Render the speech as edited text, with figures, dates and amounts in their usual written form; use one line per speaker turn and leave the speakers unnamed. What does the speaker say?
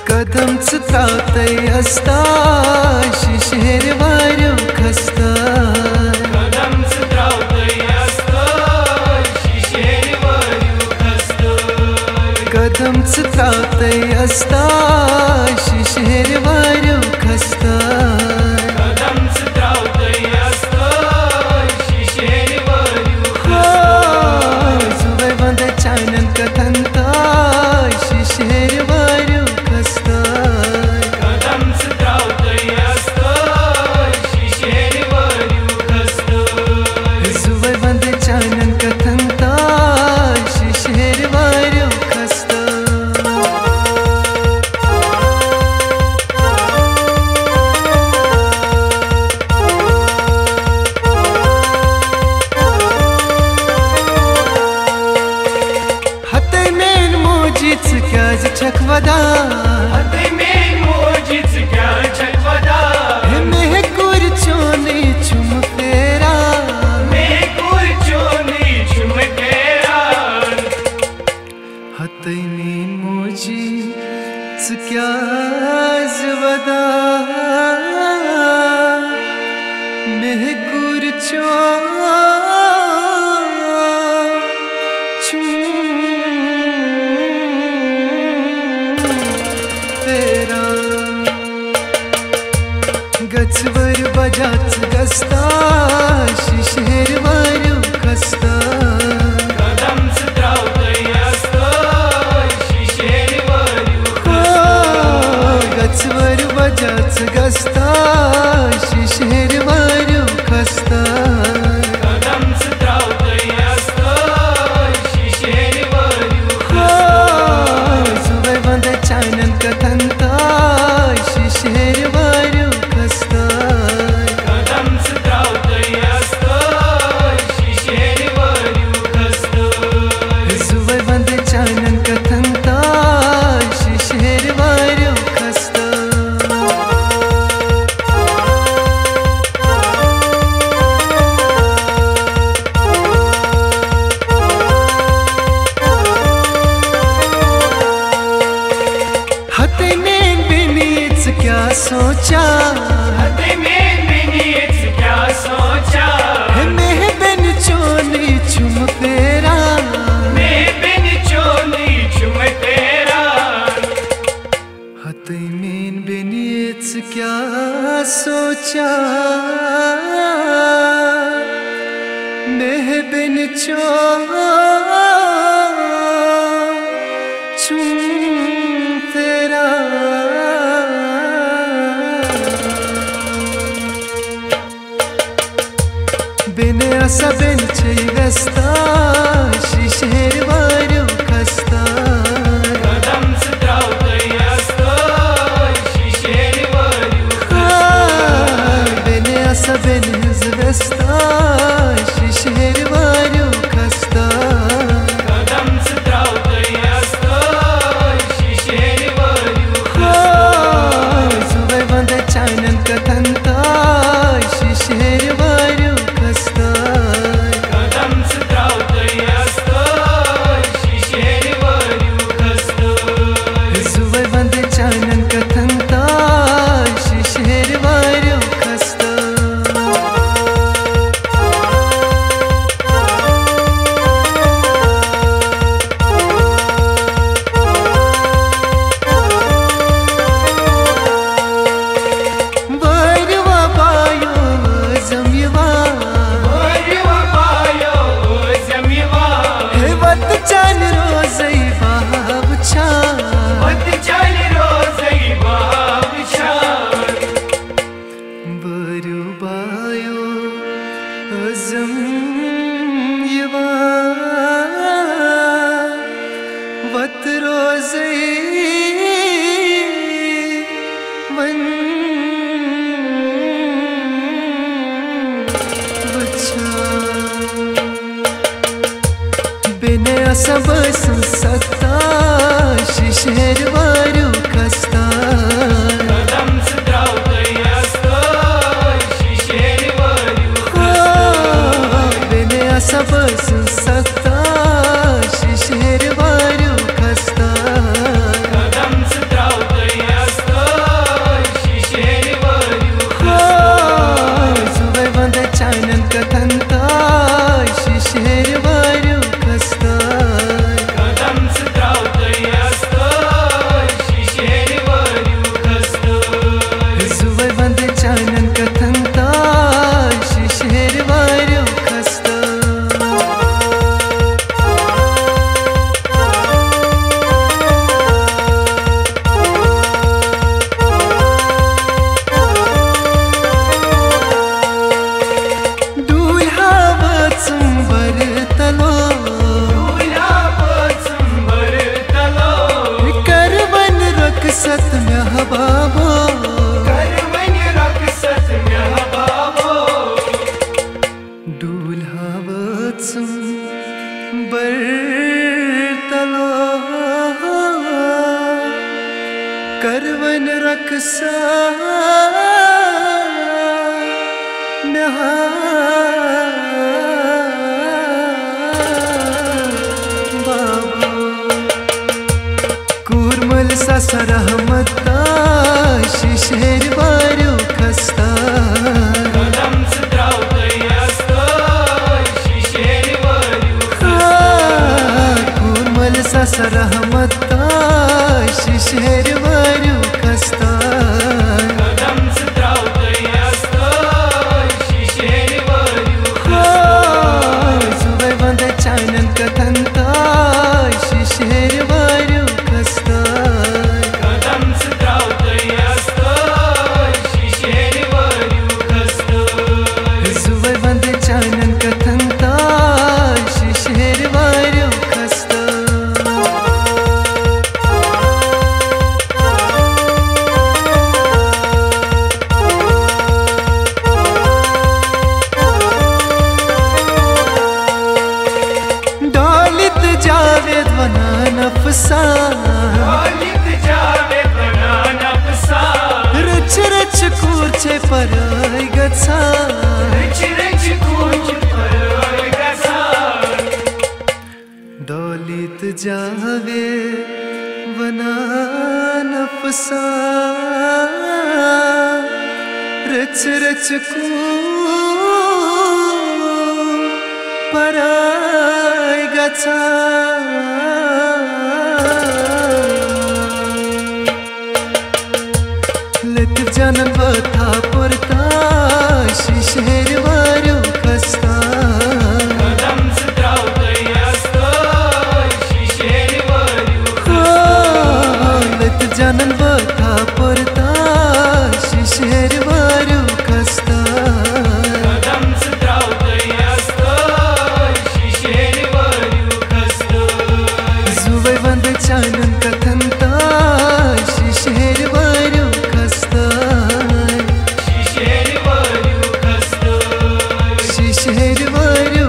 कदम trautay asta shishir varu khasta
कदम trautay asta shishir varu khasta
कदम trautay asta shishir varu khasta
कदम trautay asta shishir varu khasta
सुबह बंदे Chanan कथंता shishir varu khasta
कदम trautay asta shishir varu khasta
सुबह बंदे Chanan कथंता shishir varu khasta Kaz chakvada
hate mein mojit kya chakvada
meh kur choni chum tera
मैं कोई चोनी चुम तेरा
hate mein moji kaz vada meh kur गचवर बजाच गस्ता shishir varu khasta
कदम trautay asta shishir varu
गचवर बजाच गस्ता shishir varu khasta
कदम trautay asta shishir varu khasta
सुबह बंदे Chanan कथंता shishir varu khasta
कदम trautay asta shishir varu khasta
सुबह बंदे Chanan कथंता shishir varu khasta हते में बिनीच क्या सोचा
हते मैंने नीच क्या सोचा
मैं बिन चोली चुम तेरा
मैं बिन चोली चुम तेरा
हते में बिनीच क्या सोचा मैं बिन चुम तेरा बिन असा बिन गस्ता shishir varu khasta
कदम trautay asta shishir varu
बिन असा बिन गस्ता shishir varu khasta
कदम trautay asta shishir varu khasta
सुबह बंदे चानन कथंता shishir varu khasta
कदम trautay asta
करवन रखसा बाबू कूरमल सा रहमता शिशेर वारू खस्ता
कदम सुद्रावतय असतय शिशेर वारू
कूरमल सा रहमता शिशेर वारू खस्ता
कदम सुद्रावतय असतय शिशेर वारू
सुबह बंद चानन कथनता शिशेर वारू खस्ता
कदम सुद्रावतय असतय शिशेर वारू खस्तय
सुबह बंद चानन कथनता शिशेर वारू खस्ता डालित जावेद वना नफसा
डालित जावेद वना नफसा
रच रच कूर्चे पराय गचा
रच रच कूच पराय गचा
डालित जावे वना नफसा रच रच पराय गचा लत जनन बथा पुरता शिशेर वारू खस्ता
कदम सुद्रावतय असतय शिशेर वारू
लत जनन बथा पुरता शिशेर वारू खस्ता
कदम सुद्रावतय असतय शिशेर वारू खस्तय
सुबह बंद चानन कथनता शिशेर वारू खस्ता
शिशेर वारू खस्तय
शिशेर वारू